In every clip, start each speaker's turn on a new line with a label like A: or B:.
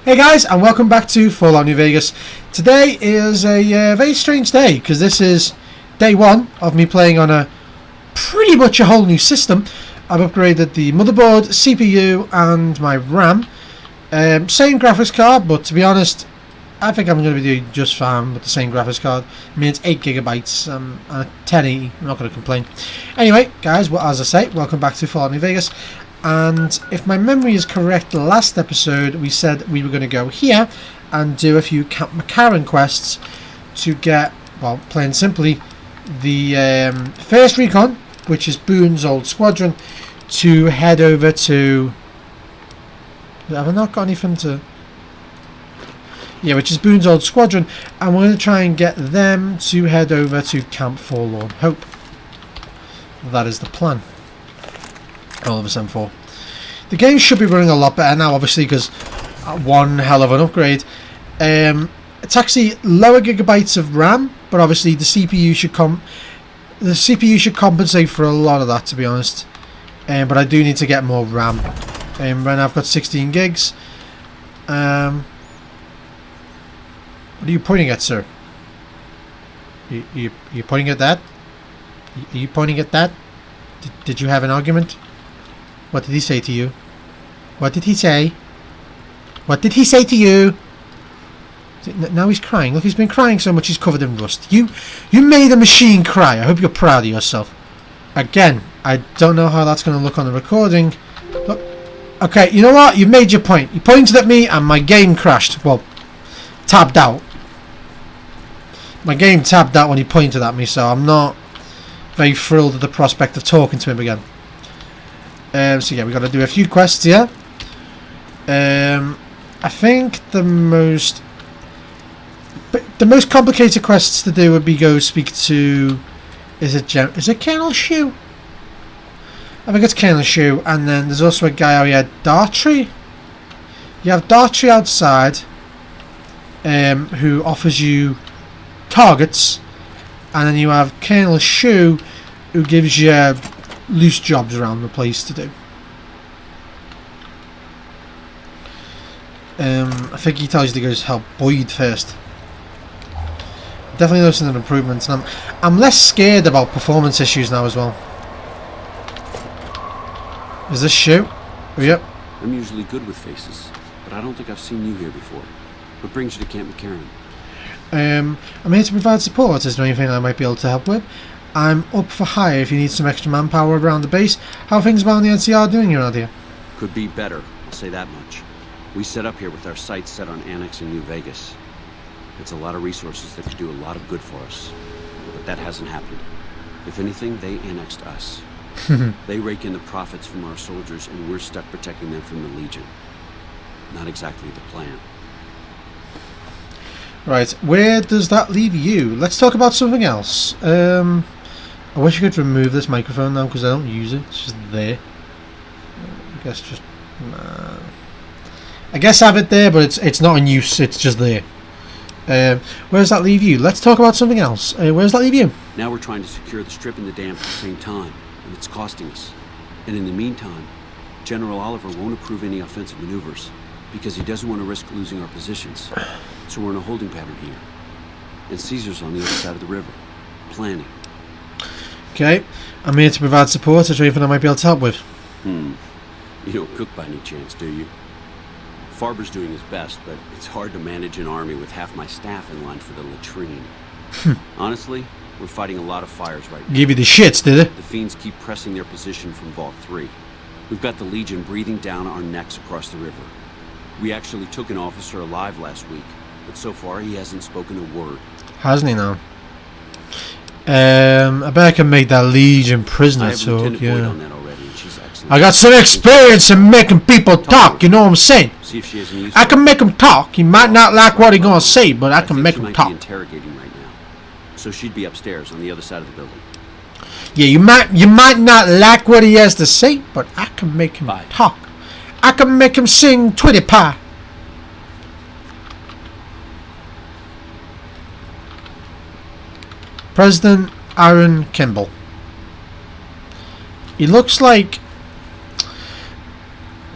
A: Hey guys, and welcome back to Fallout New Vegas. Today is a very strange day because this is day one of me playing on a pretty much a whole new system. I've upgraded the motherboard, CPU and my RAM. Same graphics card, but to be honest, I think I'm going to be doing just fine with the same graphics card. I mean, it's 8GB and a 1080, I'm not going to complain. Anyway, guys, well, as I say, welcome back to Fallout New Vegas. And if my memory is correct, last episode we said we were going to go here and do a few Camp McCarran quests to get, well, plain simply, the first recon, which is Boone's old squadron, to head over to... Have I not got anything to... Yeah, which is Boone's old squadron, and we're going to try and get them to head over to Camp Forlorn Hope. That is the plan. All of a sudden, for the game should be running a lot better now, obviously, because one hell of an upgrade. It's actually lower gigabytes of RAM, but obviously the CPU should compensate for a lot of that, to be honest. But I do need to get more RAM. Right now I've got 16 gigs. What are you pointing at, sir? You pointing at that? Are you pointing at that? Did you have an argument? What did he say to you? What did he say? What did he say to you? Now he's crying. Look, he's been crying so much he's covered in rust. You made a machine cry. I hope you're proud of yourself. Again, I don't know how that's going to look on the recording. Look. Okay, you know what? You've made your point. You pointed at me and my game crashed. Well, tabbed out. My game tabbed out when he pointed at me, so I'm not very thrilled at the prospect of talking to him again. So yeah, we got to do a few quests here. I think the most complicated quests to do would be go speak to, is it Colonel Shue? I think it's Colonel Shue, and then there's also a guy out here, Dartrey. You have Dartrey outside, who offers you targets, and then you have Colonel Shue, who gives you loose jobs around the place to do. I think he tells you to go help Boyd first. Definitely noticing an improvement, and I'm less scared about performance issues now as well. Is this Shue? Oh, yep.
B: I'm usually good with faces, but I don't think I've seen you here before. What brings you to Camp McCarran?
A: I'm here to provide support. Is there anything I might be able to help with? I'm up for hire if you need some extra manpower around the base. How are things around the NCR doing around here?
B: Could be better, I'll say that much. We set up here with our sights set on annexing New Vegas. It's a lot of resources that could do a lot of good for us. But that hasn't happened. If anything, they annexed us. They rake in the profits from our soldiers, and we're stuck protecting them from the Legion. Not exactly the plan.
A: Right, where does that leave you? Let's talk about something else. I wish I could remove this microphone now because I don't use it. It's just there. I guess just... I guess have it there, but it's not in use. It's just there. Where does that leave you? Let's talk about something else. Where does that leave you?
B: Now we're trying to secure the strip and the dam at the same time, and it's costing us. And in the meantime, General Oliver won't approve any offensive maneuvers because he doesn't want to risk losing our positions. So we're in a holding pattern here. And Caesar's on the other side of the river, planning.
A: Okay, I'm here to provide support. Is there anything I might be able to help with?
B: You don't cook by any chance, do you? Farber's doing his best, but it's hard to manage an army with half my staff in line for the latrine. Honestly, we're fighting a lot of fires right now.
A: Give you the shits, did it?
B: The fiends keep pressing their position from Vault 3. We've got the Legion breathing down our necks across the river. We actually took an officer alive last week, but so far he hasn't spoken a word.
A: Hasn't he now? I bet I can make that Legion prisoner talk, yeah.
B: On that already, and she's excellent.
A: I got some experience in making people talk, you know what I'm saying?
B: See if she has any use.
A: I can make him talk. He might not like what he's gonna say, but I can make him talk.
B: She might be interrogating right now, so she'd be upstairs on the other side of the building.
A: Yeah, you might not like what he has to say, but I can make him talk. I can make him sing Twitty Pie. President Aaron Kimball. He looks like...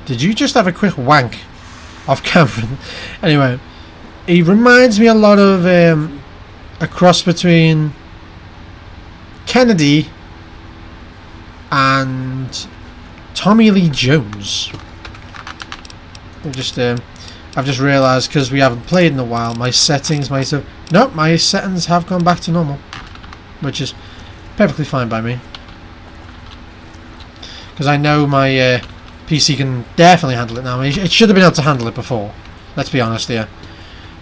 A: Did you just have a quick wank? off camera. Anyway, he reminds me a lot of a cross between Kennedy and Tommy Lee Jones. I've just realised, because we haven't played in a while, my settings might have... Nope, my settings have gone back to normal, which is perfectly fine by me. Because I know my PC can definitely handle it now. It should have been able to handle it before, let's be honest here.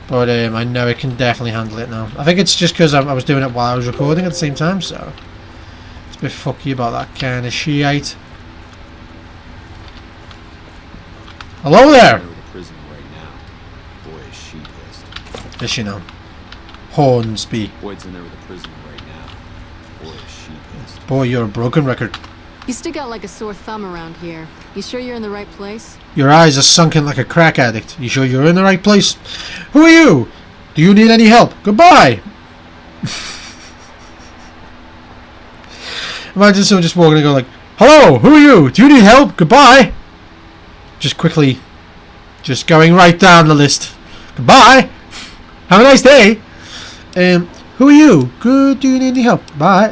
A: But I know it can definitely handle it now. I think it's just because I was doing it while I was recording at the same time, so... It's a bit fucky about that kind of shit. Hello there! Yes, you know. Hornsby.
B: Boyd's in there with a prisoner right now. Boy, is she pissed.
A: Boy, you're a broken record.
C: You stick out like a sore thumb around here. You sure you're in the right place?
A: Your eyes are sunken like a crack addict. You sure you're in the right place? Who are you? Do you need any help? Goodbye! Imagine someone just walking and go like, hello, who are you? Do you need help? Goodbye! Just quickly, just going right down the list. Goodbye! Have a nice day. Who are you? Good. Do you need any help? Bye.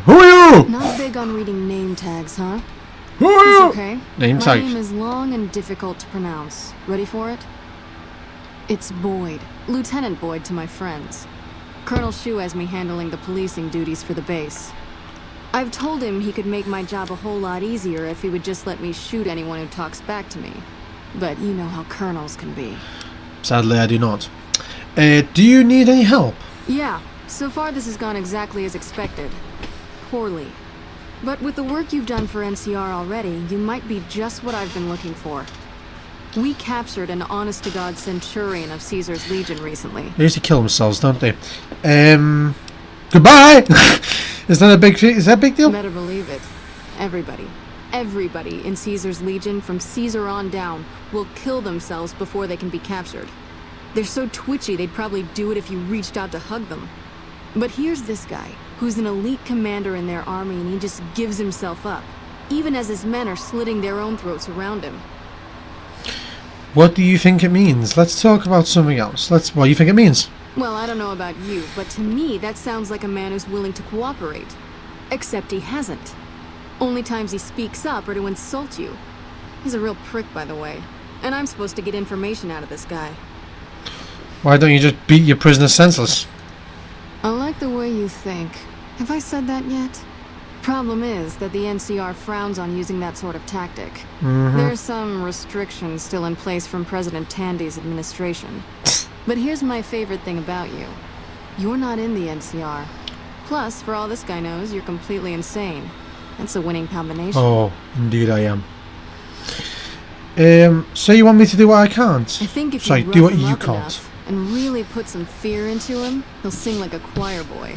A: Who are you?
C: Not big on reading name tags, huh?
A: Who are you?
C: It's okay.
A: Name
C: My
A: tags.
C: name is long and difficult to pronounce. Ready for it? It's Boyd. Lieutenant Boyd to my friends. Colonel Shu has me handling the policing duties for the base. I've told him he could make my job a whole lot easier if he would just let me shoot anyone who talks back to me. But you know how colonels can be.
A: Sadly, I do not. Do you need any help?
C: Yeah, so far this has gone exactly as expected. Poorly. But with the work you've done for NCR already, you might be just what I've been looking for. We captured an honest-to-God centurion of Caesar's Legion recently.
A: They usually kill themselves, don't they? Goodbye! Is that a big deal?
C: Better believe it. Everybody in Caesar's Legion, from Caesar on down, will kill themselves before they can be captured. They're so twitchy they'd probably do it if you reached out to hug them. But here's this guy, who's an elite commander in their army, and he just gives himself up, even as his men are slitting their own throats around him.
A: What do you think it means? Let's talk about something else. What do you think it means?
C: Well, I don't know about you, but to me that sounds like a man who's willing to cooperate. Except he hasn't. Only times he speaks up are to insult you. He's a real prick, by the way. And I'm supposed to get information out of this guy.
A: Why don't you just beat your prisoner senseless?
C: I like the way you think. Have I said that yet? Problem is that the NCR frowns on using that sort of tactic. There's some restrictions still in place from President Tandy's administration. But here's my favorite thing about you. You're not in the NCR. Plus, for all this guy knows, you're completely insane. That's a winning combination.
A: Oh, indeed I am. So you want me to do what I can't?
C: I think if
A: Sorry,
C: you
A: do what
C: rough him
A: you
C: up
A: can't.
C: enough and really put some fear into him, he'll sing like a choir boy.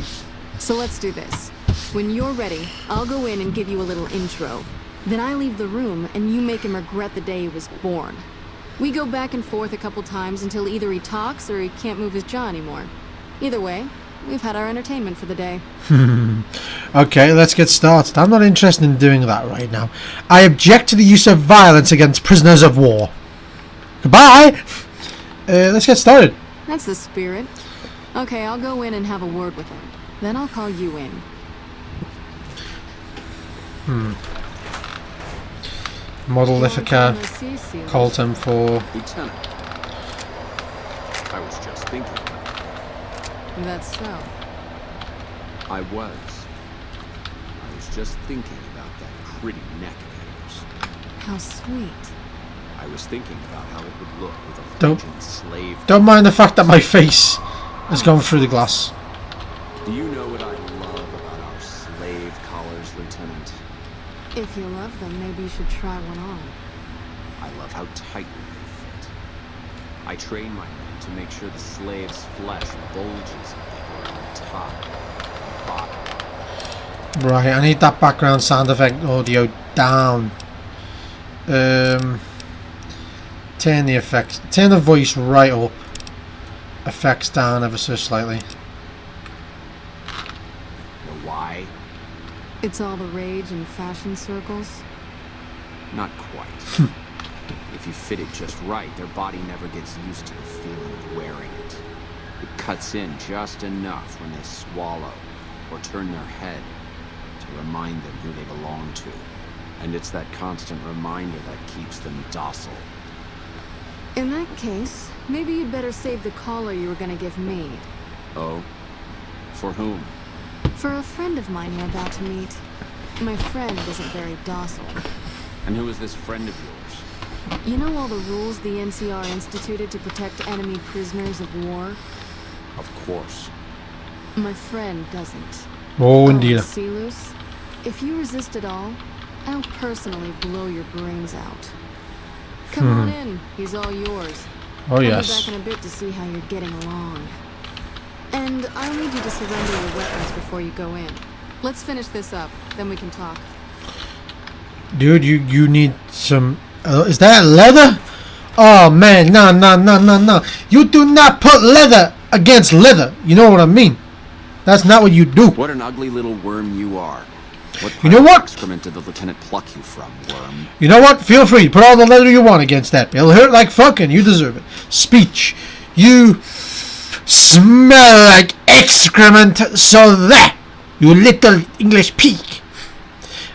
C: So let's do this. When you're ready, I'll go in and give you a little intro. Then I leave the room and you make him regret the day he was born. We go back and forth a couple times until either he talks or he can't move his jaw anymore. Either way, we've had our entertainment for the day.
A: Okay, let's get started. I'm not interested in doing that right now. I object to the use of violence against prisoners of war. Goodbye! Let's get started.
C: That's the spirit. Okay, I'll go in and have a word with him. Then I'll call you in.
A: Model Ithaca, Colton for...
B: Lieutenant, I was just thinking about that.
C: That's so.
B: I was just thinking about that pretty neck of yours.
C: How sweet.
B: I was thinking about how it would look with a
A: Don't-
B: Legion slave.
A: Don't mind the fact that my face has gone through the glass.
B: Do you know what I love about our slave collars, Lieutenant?
C: If you love them, maybe you should try one on.
B: I love how tightly they fit. I train my men to make sure the slave's flesh bulges on the top and bottom.
A: Right, I need that background sound effect audio down. Turn the effects, turn the voice right up. Effects down ever so slightly.
B: Know why?
C: It's all the rage in fashion circles.
B: Not quite.
D: if you fit it just right, their body never gets used to the feeling of wearing it. It cuts in just enough when they swallow or turn their head to remind them who they belong to. And it's that constant reminder that keeps them docile.
C: In that case, maybe you'd better save the collar you were gonna give me.
D: Oh? For whom?
C: For a friend of mine you're about to meet. My friend isn't very docile.
D: And who is this friend of yours?
C: You know all the rules the NCR instituted to protect enemy prisoners of war?
D: Of course.
C: My friend doesn't.
A: Oh, indeed.
C: Silus, if you resist at all, I'll personally blow your brains out. Come on in. He's all yours.
A: Oh, yes.
C: I'll be back in a bit to see how you're getting along. And I'll need you to surrender your weapons before you go in. Let's finish this up, then we can talk.
A: Dude, you need some... is that leather? Oh, man. No. You do not put leather against leather. You know what I mean? That's not what you do.
D: What an ugly little worm you are. What
A: You know what?
D: excrement did the lieutenant pluck you from, worm?
A: You know what? Feel free. Put all the leather you want against that. It'll hurt like fucking. You deserve it. Speech. You smell like excrement. So there. You little English pig.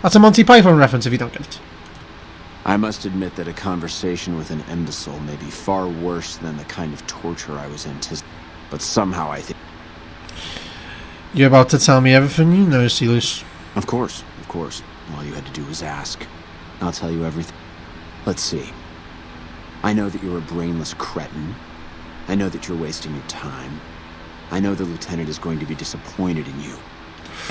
A: That's a Monty Python reference if you don't get it.
D: I must admit that a conversation with an imbecile may be far worse than the kind of torture I was anticipating. But somehow I think...
A: You're about to tell me everything you know, Silus.
D: Of course. All you had to do was ask. I'll tell you everything. Let's see. I know that you're a brainless cretin. I know that you're wasting your time. I know the lieutenant is going to be disappointed in you.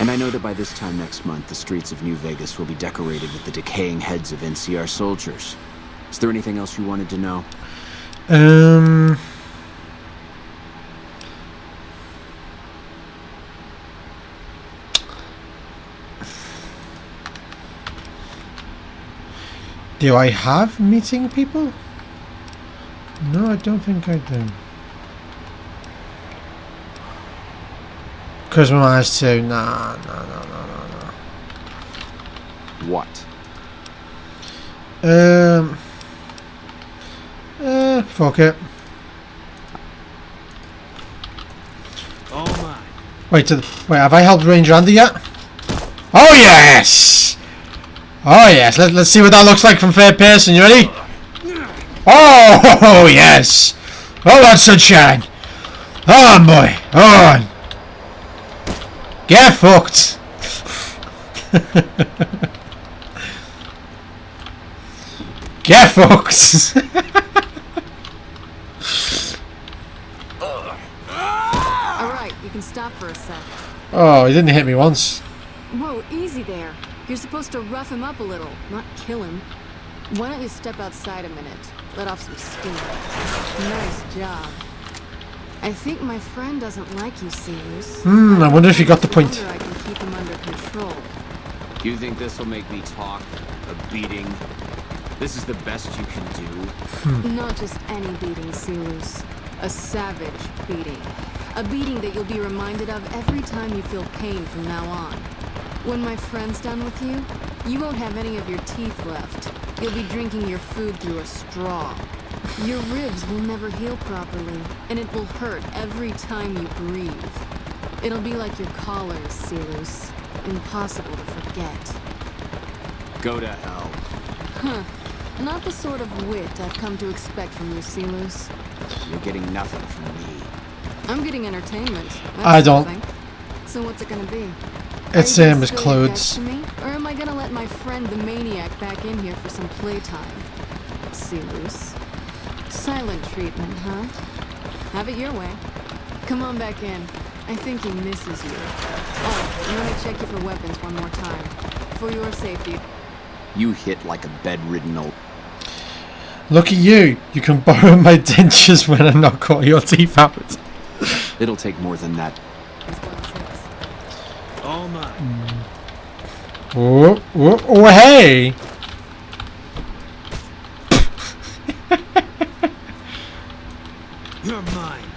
D: And I know that by this time next month, the streets of New Vegas will be decorated with the decaying heads of NCR soldiers. Is there anything else you wanted to know?
A: Do I have meeting people? No, I don't think I do. Customize to no.
D: What?
A: Fuck it.
B: Oh my.
A: Wait, have I helped Ranger Andy yet? Oh yes! Oh yes, let's see what that looks like from third person. You ready? Oh yes! Oh, that's sunshine! Oh boy! Oh! Get fucked! Get fucked!
C: Alright, you can stop for a sec.
A: Oh, he didn't hit me once.
C: Whoa, easy there. You're supposed to rough him up a little, not kill him. Why don't you step outside a minute? Let off some steam. Nice job. I think my friend doesn't like you, Silus.
A: I wonder if you got the point.
C: I can keep him under control.
D: You think this will make me talk? A beating? This is the best you can do?
C: Not just any beating, Silus. A savage beating. A beating that you'll be reminded of every time you feel pain from now on. When my friend's done with you, you won't have any of your teeth left. You'll be drinking your food through a straw. Your ribs will never heal properly, and it will hurt every time you breathe. It'll be like your collars, Silus. Impossible to forget.
D: Go to hell.
C: Not the sort of wit I've come to expect from you, Silus.
D: You're getting nothing from me.
C: I'm getting entertainment. That's
A: I don't.
C: something. So what's it gonna be?
A: It's
C: Are you
A: same
C: gonna
A: as
C: spill
A: clothes.
C: your guts to me, or am I gonna let my friend the maniac back in here for some playtime? Silus. Silent treatment, huh? Have it your way. Come on back in. I think he misses you. Oh, and let me check you for weapons one more time. For your safety.
D: You hit like a bedridden old...
A: Look at you. You can borrow my dentures when I knock all your teeth out.
D: It'll take more than that.
C: is what it says.
B: Oh my.
A: Oh, hey!
B: You're mine.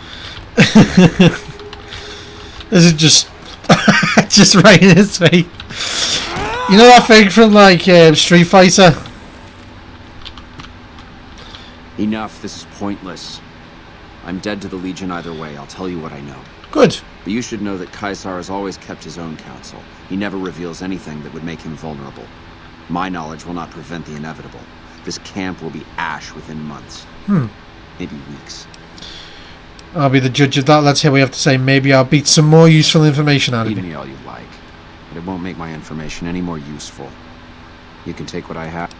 A: This is just... just right in his face. You know that thing from, like, Street Fighter?
D: Enough, this is pointless. I'm dead to the Legion either way, I'll tell you what I know.
A: Good.
D: But you should know that Caesar has always kept his own counsel. He never reveals anything that would make him vulnerable. My knowledge will not prevent the inevitable. This camp will be ash within months. Maybe weeks.
A: I'll be the judge of that. Let's hear what you have to say. Maybe I'll beat some more useful information out of
D: Beat
A: you.
D: me all you like. But it won't make my information any more useful. You can take what I have.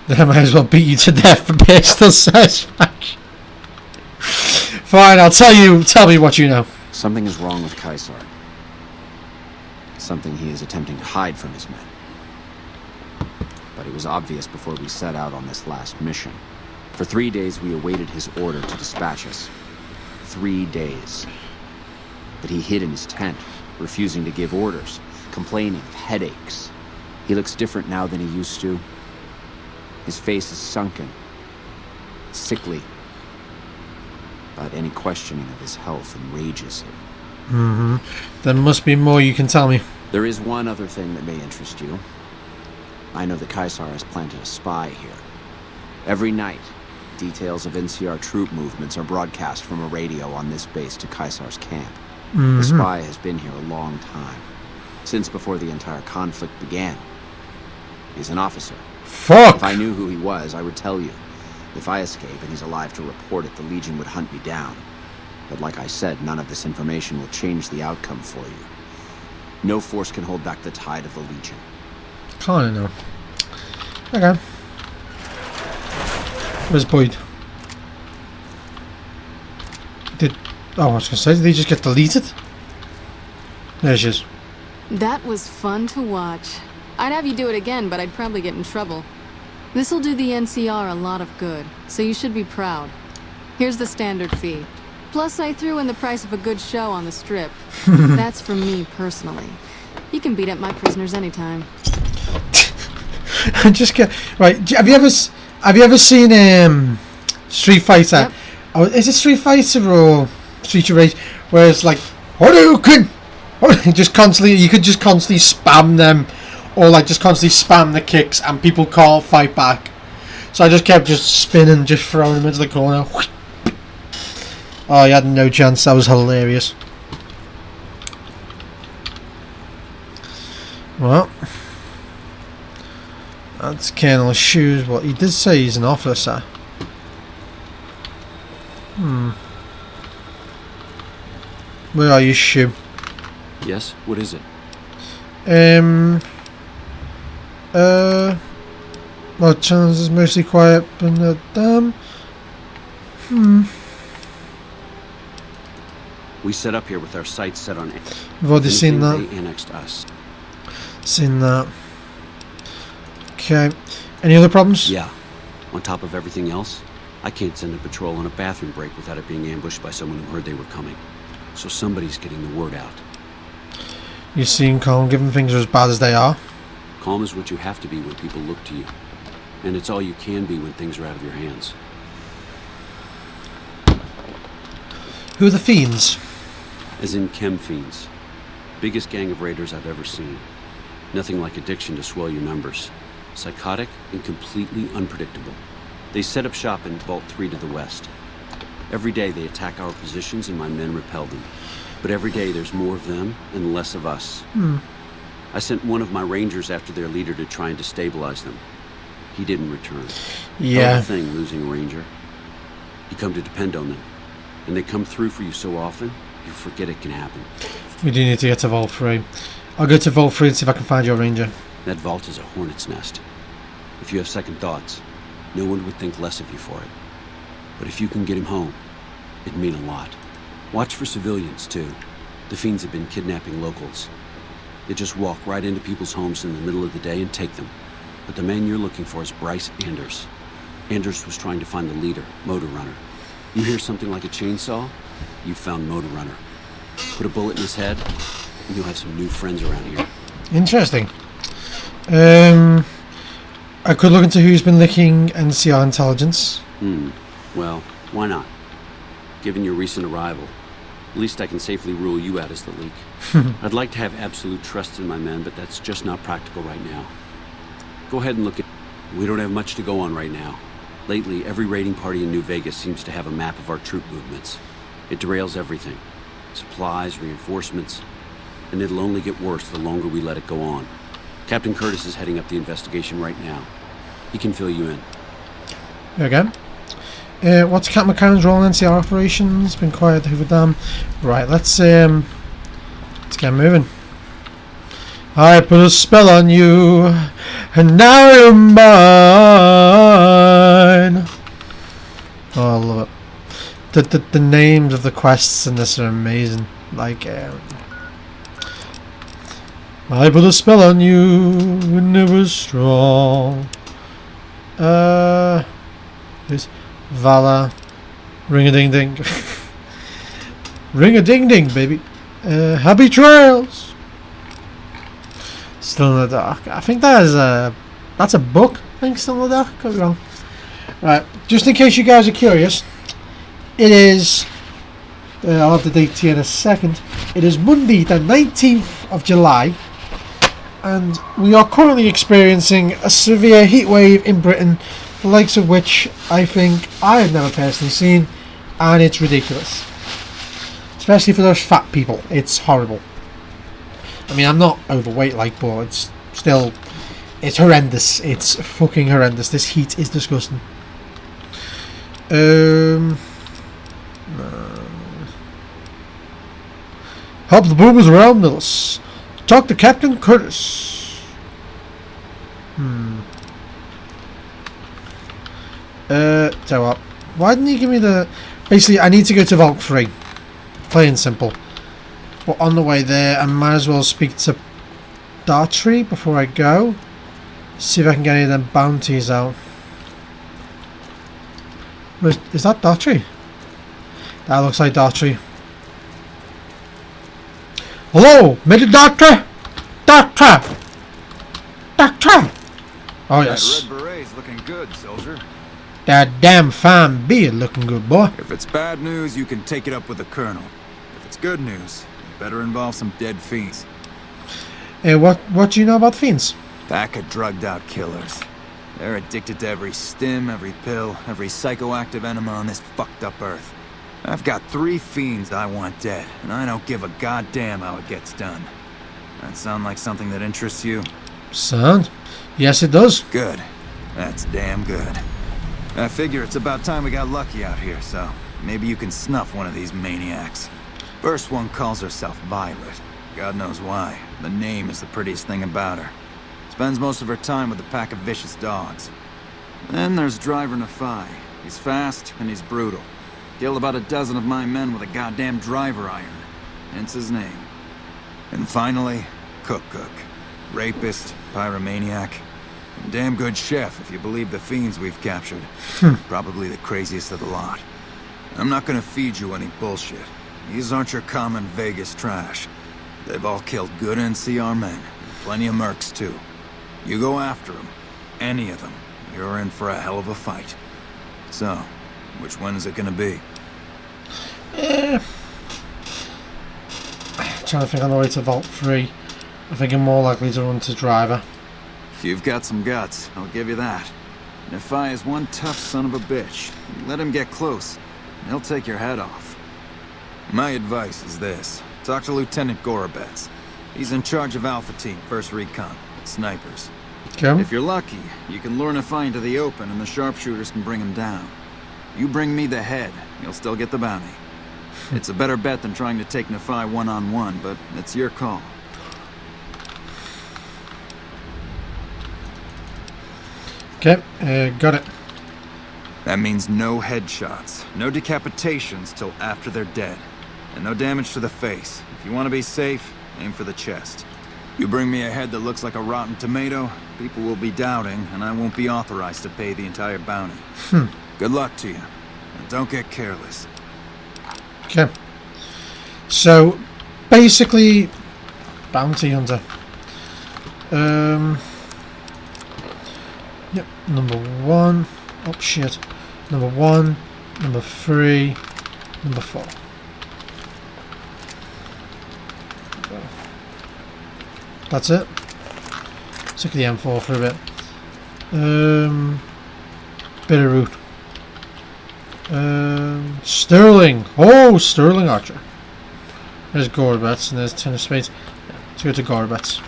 A: Then I might as well beat you to death for personal satisfaction. Fine, I'll tell you. Tell me what you know.
D: Something is wrong with Caesar. Something he is attempting to hide from his men. But it was obvious before we set out on this last mission. For 3 days we awaited his order to dispatch us. 3 days. But he hid in his tent, refusing to give orders, complaining of headaches. He looks different now than he used to. His face is sunken, sickly. But any questioning of his health enrages him.
A: There must be more you can tell me.
D: There is one other thing that may interest you. I know that Caesar has planted a spy here. Every night, details of NCR troop movements are broadcast from a radio on this base to Caesar's camp. The spy has been here a long time. Since before the entire conflict began. He's an officer.
A: Fuck!
D: If I knew who he was, I would tell you. If I escape and he's alive to report it, the Legion would hunt me down. But like I said, none of this information will change the outcome for you. No force can hold back the tide of the Legion.
A: Kinda know. Okay. Where's Boyd? I was gonna say, did he just get deleted? There she is.
C: That was fun to watch. I'd have you do it again, but I'd probably get in trouble. This'll do the NCR a lot of good, so you should be proud. Here's the standard fee. Plus, I threw in the price of a good show on the strip. That's for me personally. You can beat up my prisoners anytime.
A: Just get right. Have you ever seen Street Fighter?
C: Yep.
A: Oh, is it Street Fighter or Street of Rage? Where it's like Hadouken. Just constantly, you could just constantly spam them, or like just constantly spam the kicks, and people can't fight back. So I just kept just spinning, just throwing them into the corner. Oh, you had no chance. That was hilarious. Well, that's Colonel Shoes. Well, he did say he's an officer. Where are you, Shoe?
B: Yes? What is it?
A: Well, chance is mostly quiet, but not damn.
B: We set up here with our sights set on...
A: I've already seen that.
B: They annexed us.
A: Seen that. Okay. Any other problems?
B: Yeah. On top of everything else, I can't send a patrol on a bathroom break without it being ambushed by someone who heard they were coming. So somebody's getting the word out.
A: You seem calm, given things are as bad as they are.
B: Calm is what you have to be when people look to you. And it's all you can be when things are out of your hands.
A: Who are the fiends?
B: As in chem fiends. Biggest gang of raiders I've ever seen. Nothing like addiction to swell your numbers. Psychotic and completely unpredictable. They set up shop in Vault 3 to the west. Every day they attack our positions and my men repel them. But every day there's more of them and less of us. I sent one of my rangers after their leader to try and destabilize them. He didn't return.
A: Yeah.
B: Hell of a thing, losing a ranger. You come to depend on them. And they come through for you so often, you forget it can happen.
A: We do need to get to Vault 3. I'll go to Vault 3 and see if I can find your ranger.
B: That vault is a hornet's nest. If you have second thoughts, no one would think less of you for it. But if you can get him home, it'd mean a lot. Watch for civilians, too. The fiends have been kidnapping locals. They just walk right into people's homes in the middle of the day and take them. But the man you're looking for is Bryce Anders. Anders was trying to find the leader, Motor Runner. You hear something like a chainsaw? You found Motor Runner. Put a bullet in his head, and you'll have some new friends around here.
A: Interesting. I could look into who's been leaking NCR intelligence.
B: Well, why not? Given your recent arrival, at least I can safely rule you out as the leak. I'd like to have absolute trust in my men, but that's just not practical right now. Go ahead and look at... We don't have much to go on right now. Lately, every raiding party in New Vegas seems to have a map of our troop movements. It derails everything. Supplies, reinforcements, and it'll only get worse the longer we let it go on. Captain Curtis is heading up the investigation right now. He can fill you in.
A: Again. What's Captain McCann's role in NCR operations? Been quiet, Hoover Dam. Right, let's get moving. I put a spell on you, and now you're mine. Oh, I love it. The names of the quests in this are amazing. Like, I put a spell on you, and it was strong. This Vala, ring-a-ding-ding. Ring-a-ding-ding, baby. Happy trails. Still in the dark. I think that's a book. I think Still in the Dark. Could be wrong. Right, just in case you guys are curious, it is. I'll have the date to you in a second. It is Monday, the 19th of July, and we are currently experiencing a severe heat wave in Britain, the likes of which I think I have never personally seen, and it's ridiculous. Especially for those fat people, it's horrible. I mean, I'm not overweight like, but it's still, it's horrendous. It's fucking horrendous. This heat is disgusting. Help the boomers around us. Talk to Captain Curtis. Tell what. Why didn't he give me the... Basically, I need to go to Vault 3. Plain simple. But on the way there, I might as well speak to Dartree before I go. See if I can get any of them bounties out. Is that Dartree? That looks like Dartree. Hello, Major Doctor! Doctor! Doctor! Oh, yes.
E: That red beret's looking good, soldier.
A: That damn fine beard looking good, boy.
E: If it's bad news, you can take it up with the colonel. If it's good news, it better involve some dead fiends.
A: What do you know about fiends?
E: Pack of drugged-out killers. They're addicted to every stim, every pill, every psychoactive enema on this fucked up earth. I've got 3 fiends I want dead, and I don't give a goddamn how it gets done. That sound like something that interests you?
A: Sound? Yes, it does.
E: Good. That's damn good. I figure it's about time we got lucky out here, so maybe you can snuff one of these maniacs. First one calls herself Violet. God knows why. The name is the prettiest thing about her. Spends most of her time with a pack of vicious dogs. Then there's Driver Nephi. He's fast and he's brutal. Killed about a dozen of my men with a goddamn driver iron. Hence his name. And finally, Cook. Rapist, pyromaniac, and damn good chef if you believe the fiends we've captured. Probably the craziest of the lot. I'm not gonna feed you any bullshit. These aren't your common Vegas trash. They've all killed good NCR men, and plenty of mercs too. You go after them, any of them, you're in for a hell of a fight. So, which one is it gonna be?
A: Trying to think on the way to Vault 3. I think I'm more likely to run to Driver.
E: You've got some guts, I'll give you that. Nephi is one tough son of a bitch. You let him get close, and he'll take your head off. My advice is this. Talk to Lieutenant Gorobets. He's in charge of Alpha Team, 1st Recon, snipers.
A: Okay.
E: If you're lucky, you can lure Nephi into the open and the sharpshooters can bring him down. You bring me the head, you'll still get the bounty. It's a better bet than trying to take Nephi one-on-one, but it's your call.
A: Okay, got it.
E: That means no headshots, no decapitations till after they're dead, and no damage to the face. If you want to be safe, aim for the chest. You bring me a head that looks like a rotten tomato, people will be doubting, and I won't be authorized to pay the entire bounty. Good luck to you, and don't get careless.
A: Okay. So, basically, bounty hunter. Yep, number 1. Oh shit. Number 1, number 3, number 4. That's it. Took the M4 for a bit. Bitterroot. Sterling. Oh, Sterling Archer. There's Gorbets and there's Ten of Spades. Let's go to Gorbets.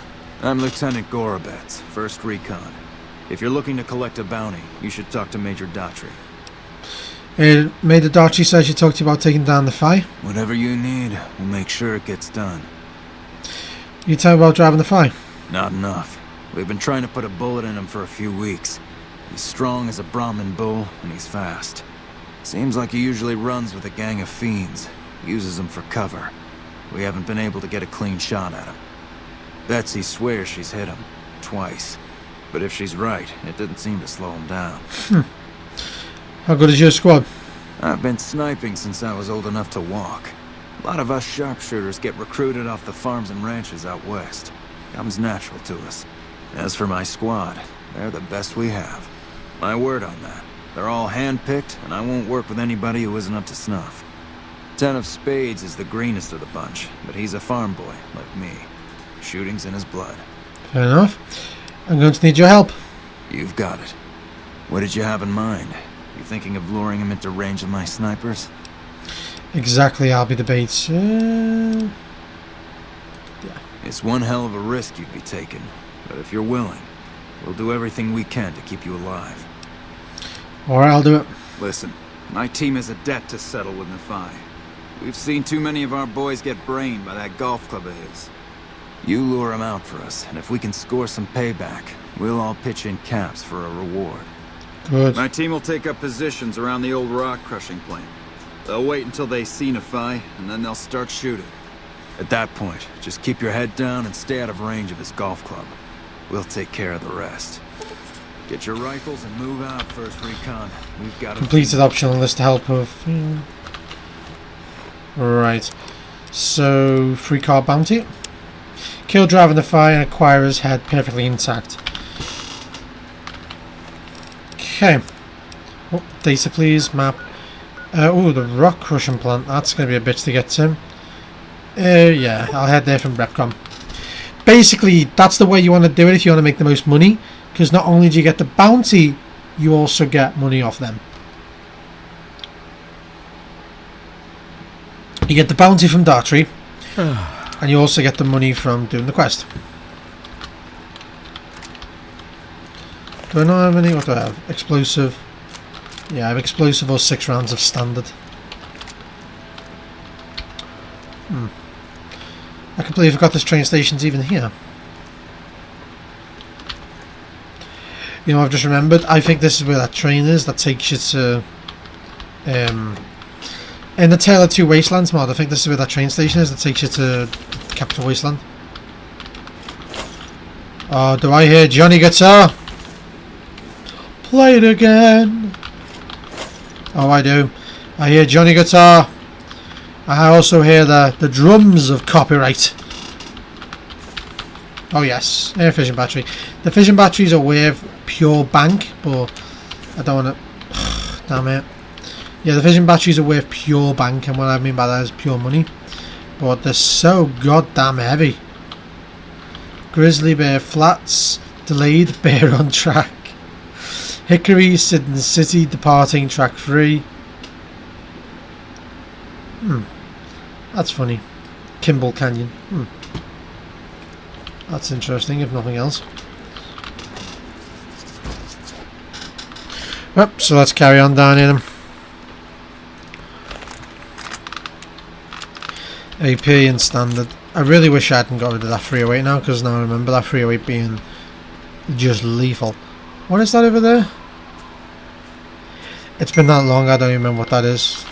E: I'm Lieutenant Gorobets, 1st Recon. If you're looking to collect a bounty, you should talk to Major Daughtry.
A: Major Daughtry says you talked to you about taking down the Phi.
E: Whatever you need, we'll make sure it gets done.
A: You tell me about driving the Phi?
E: Not enough. We've been trying to put a bullet in him for a few weeks. He's strong as a Brahmin bull, and he's fast. Seems like he usually runs with a gang of fiends. Uses them for cover. We haven't been able to get a clean shot at him. Betsy swears she's hit him. Twice. But if she's right, it didn't seem to slow him down.
A: How good is your squad?
E: I've been sniping since I was old enough to walk. A lot of us sharpshooters get recruited off the farms and ranches out west. Comes natural to us. As for my squad, they're the best we have. My word on that. They're all hand-picked, and I won't work with anybody who isn't up to snuff. Ten of Spades is the greenest of the bunch, but he's a farm boy, like me. Shooting's in his blood.
A: Fair enough. I'm going to need your help.
E: You've got it. What did you have in mind? You thinking of luring him into range of my snipers?
A: Exactly, I'll be the bait. Yeah.
E: It's one hell of a risk you'd be taking, but if you're willing, we'll do everything we can to keep you alive.
A: Alright, I'll do it.
E: Listen, my team has a debt to settle with Nephi. We've seen too many of our boys get brained by that golf club of his. You lure him out for us, and if we can score some payback, we'll all pitch in caps for a reward.
A: Good.
E: My team will take up positions around the old rock crushing plant. They'll wait until they see Nephi, and then they'll start shooting. At that point, just keep your head down and stay out of range of his golf club. We'll take care of the rest. Get your rifles and move out, 1st Recon. We've got
A: completed optional list to help with. Right. So, free car bounty. Kill driver Nephi and acquire his head perfectly intact. Okay. Oh, data please, map. Oh, the rock crushing plant. That's going to be a bitch to get to. Yeah, I'll head there from Repcom. Basically, that's the way you want to do it if you want to make the most money. Because not only do you get the bounty, you also get money off them. You get the bounty from Daughtry. And you also get the money from doing the quest. Do I not have any? What do I have? Explosive. Yeah, I have explosive or 6 rounds of standard. I can't believe I forgot this train station's even here. You know, I've just remembered. I think this is where that train is that takes you to... in the Tale of Two Wastelands mod, I think this is where that train station is that takes you to Capital Wasteland. Oh, do I hear Johnny Guitar? Play it again. Oh, I do. I hear Johnny Guitar. I also hear the drums of copyright. Oh yes, air fission battery. The fission batteries are with pure bank, but I don't want to... Damn it. Yeah, the fission batteries are worth pure bank, and what I mean by that is pure money. But they're so goddamn heavy. Grizzly Bear Flats, delayed, bear on track. Hickory, Sydney City, departing track 3. That's funny. Kimball Canyon. That's interesting, if nothing else. Well, so let's carry on down here then. AP and standard. I really wish I hadn't got rid of that 308 now, because now I remember that 308 being just lethal. What is that over there? It's been that long, I don't even remember what that is.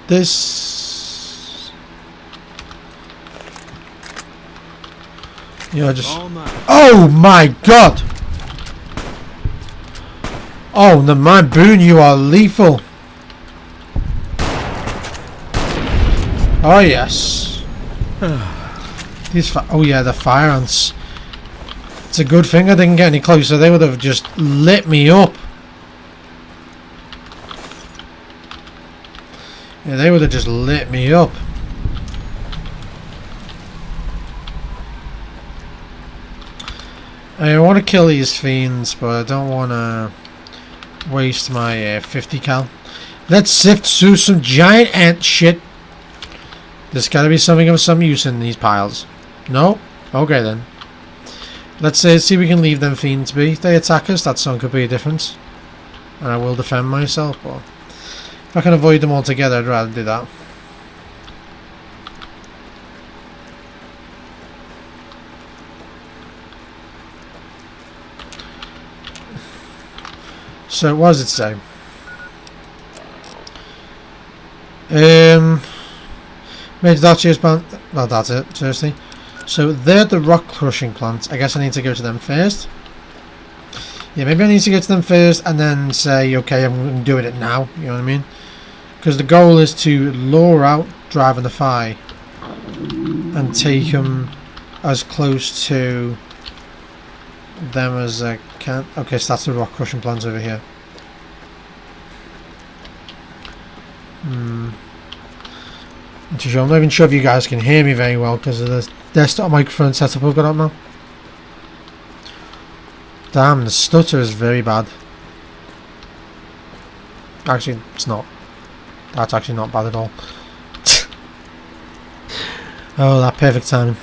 A: This... Yeah, just... Oh my god! Oh, no, my boon, you are lethal. Oh yes. These oh yeah, the fire ants. It's a good thing I didn't get any closer. They would have just lit me up. Yeah, they would have just lit me up. I want to kill these fiends, but I don't want to waste my 50 cal. Let's sift through some giant ant shit. There's got to be something of some use in these piles. No? Okay then. Let's see if we can leave them fiends be. If they attack us, that song could be a difference. And I will defend myself, but if I can avoid them altogether, I'd rather do that. So what does it say? Major Dark plant. Well, that's it. Seriously. So they're the rock crushing plants. I guess I need to go to them first. Yeah, maybe I need to go to them first and then say, okay, I'm doing it now. You know what I mean? Because the goal is to lure out Driving the Fi and take them as close to them as I can. Okay, so that's the rock crushing plants over here. I'm not even sure if you guys can hear me very well because of the desktop microphone setup I've got up now. Damn, the stutter is very bad. Actually, it's not. That's actually not bad at all. Oh, that perfect timing.